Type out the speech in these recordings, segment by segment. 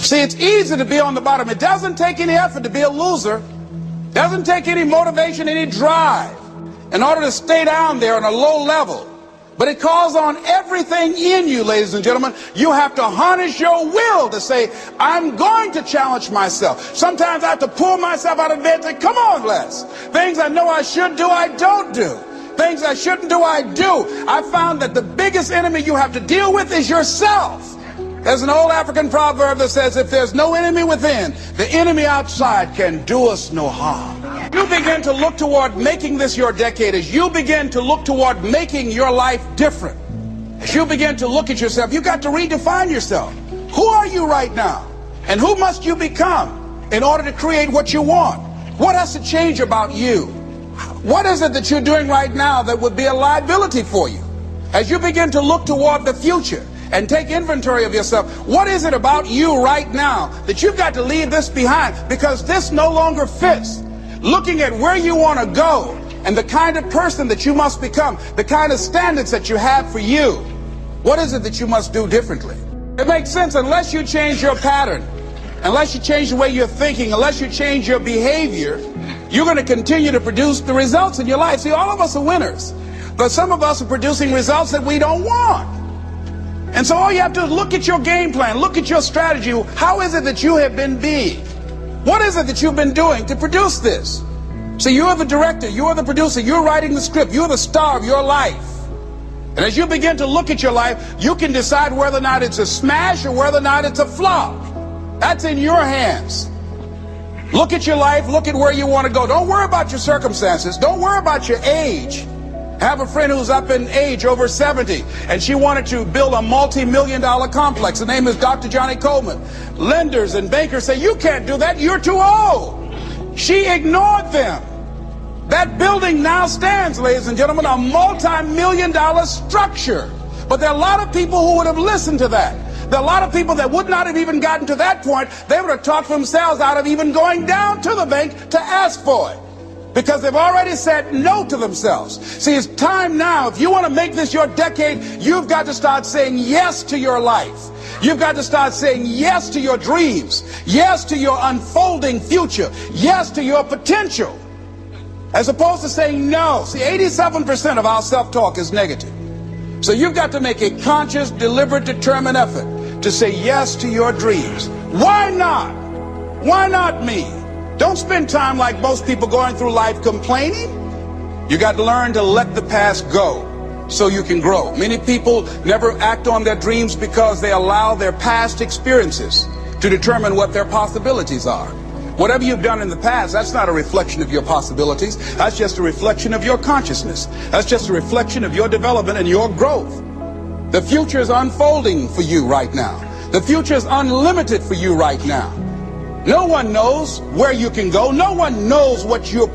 See, it's easy to be on the bottom. It doesn't take any effort to be a loser. It doesn't take any motivation, any drive in order to stay down there on a low level. But it calls on everything in you, ladies and gentlemen. You have to harness your will to say, I'm going to challenge myself. Sometimes I have to pull myself out of bed and say, come on, Les. Things I know I should do, I don't do. Things I shouldn't do, I do. I found that the biggest enemy you have to deal with is yourself. There's an old African proverb that says, if there's no enemy within, the enemy outside can do us no harm. You begin to look toward making this your decade, as you begin to look toward making your life different, as you begin to look at yourself, you've got to redefine yourself. Who are you right now? And who must you become in order to create what you want? What has to change about you? What is it that you're doing right now that would be a liability for you? As you begin to look toward the future and take inventory of yourself, what is it about you right now that you've got to leave this behind because this no longer fits? Looking at where you want to go and the kind of person that you must become, the kind of standards that you have for you, what is it that you must do differently? It makes sense unless you change your pattern, unless you change the way you're thinking, unless you change your behavior, you're going to continue to produce the results in your life. See, all of us are winners, but some of us are producing results that we don't want. And so all you have to do is look at your game plan, look at your strategy. How is it that you have been being? What is it that you've been doing to produce this? So you're the director, you're the producer, you're writing the script, you're the star of your life. And as you begin to look at your life, you can decide whether or not it's a smash or whether or not it's a flop. That's in your hands. Look at your life, look at where you want to go. Don't worry about your circumstances. Don't worry about your age. I have a friend who's up in age, over 70, and she wanted to build a multi-million-dollar complex. The name is Dr. Johnny Coleman. Lenders and bankers say, you can't do that, you're too old. She ignored them. That building now stands, ladies and gentlemen, a multi-million-dollar structure. But there are a lot of people who would have listened to that. There are a lot of people that would not have even gotten to that point. They would have talked themselves out of even going down to the bank to ask for it, because they've already said no to themselves. See, it's time now. If you want to make this your decade, you've got to start saying yes to your life. You've got to start saying yes to your dreams, yes to your unfolding future, yes to your potential, as opposed to saying no. See, 87% of our self-talk is negative. So you've got to make a conscious, deliberate, determined effort to say yes to your dreams. Why not? Why not me? Don't spend time like most people going through life complaining. You got to learn to let the past go so you can grow. Many people never act on their dreams because they allow their past experiences to determine what their possibilities are. Whatever you've done in the past, that's not a reflection of your possibilities. That's just a reflection of your consciousness. That's just a reflection of your development and your growth. The future is unfolding for you right now. The future is unlimited for you right now. No one knows where you can go. No one knows what you're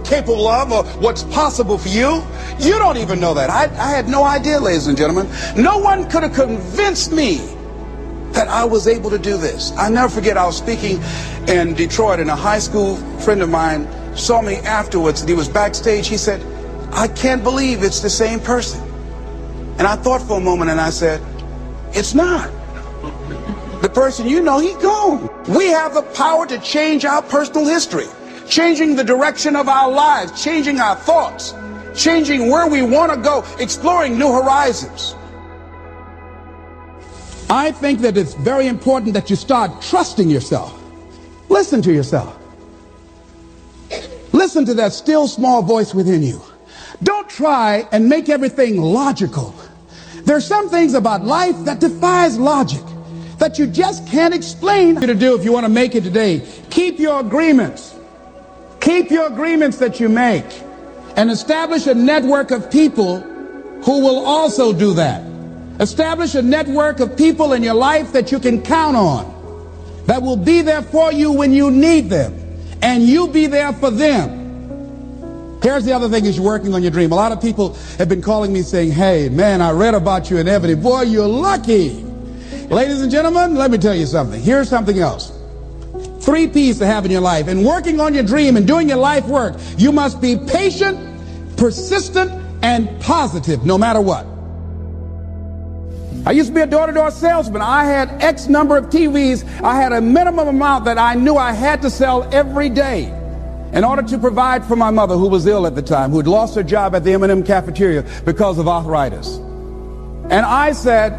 capable of or what's possible for you. You don't even know that. I had no idea, ladies and gentlemen. No one could have convinced me that I was able to do this. I'll never forget, I was speaking in Detroit, and a high school friend of mine saw me afterwards, and he was backstage. He said, I can't believe it's the same person. And I thought for a moment, and I said, it's not. The person you know, he's gone. We have the power to change our personal history, changing the direction of our lives, changing our thoughts, changing where we want to go, exploring new horizons. I think that it's very important that you start trusting yourself. Listen to yourself. Listen to that still small voice within you. Don't try and make everything logical. There are some things about life that defies logic, that you just can't explain. What to do if you want to make it today, keep your agreements. Keep your agreements that you make, and establish a network of people who will also do that. Establish a network of people in your life that you can count on, that will be there for you when you need them, and you be there for them. Here's the other thing, is you're working on your dream. A lot of people have been calling me saying, hey, man, I read about you in Ebony. Boy, you're lucky. Ladies and gentlemen, let me tell you something. Here's something else. 3 P's to have in your life. In working on your dream and doing your life work, you must be patient, persistent, and positive, no matter what. I used to be a door-to-door salesman. I had X number of TVs. I had a minimum amount that I knew I had to sell every day in order to provide for my mother, who was ill at the time, who had lost her job at the M&M cafeteria because of arthritis. And I said,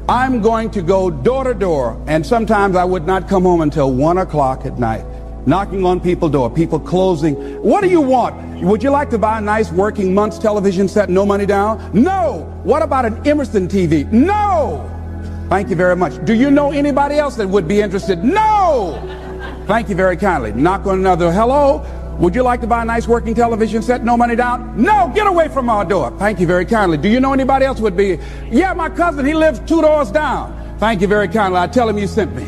I'm going to go door to door, and sometimes I would not come home until 1 o'clock at night, knocking on people's door, people closing. What do you want? Would you like to buy a nice working month's television set, no money down? No. What about an Emerson TV? No. Thank you very much. Do you know anybody else that would be interested? No. Thank you very kindly. Knock on another. Hello. Would you like to buy a nice working television set, no money down? No. Get away from our door. Thank you very kindly. Do you know anybody else would be? Yeah, my cousin. He lives 2 doors down. Thank you very kindly. I tell him you sent me.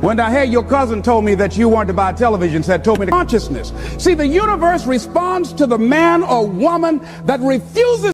When I heard your cousin told me that you wanted to buy a television set, told me the consciousness. See, the universe responds to the man or woman that refuses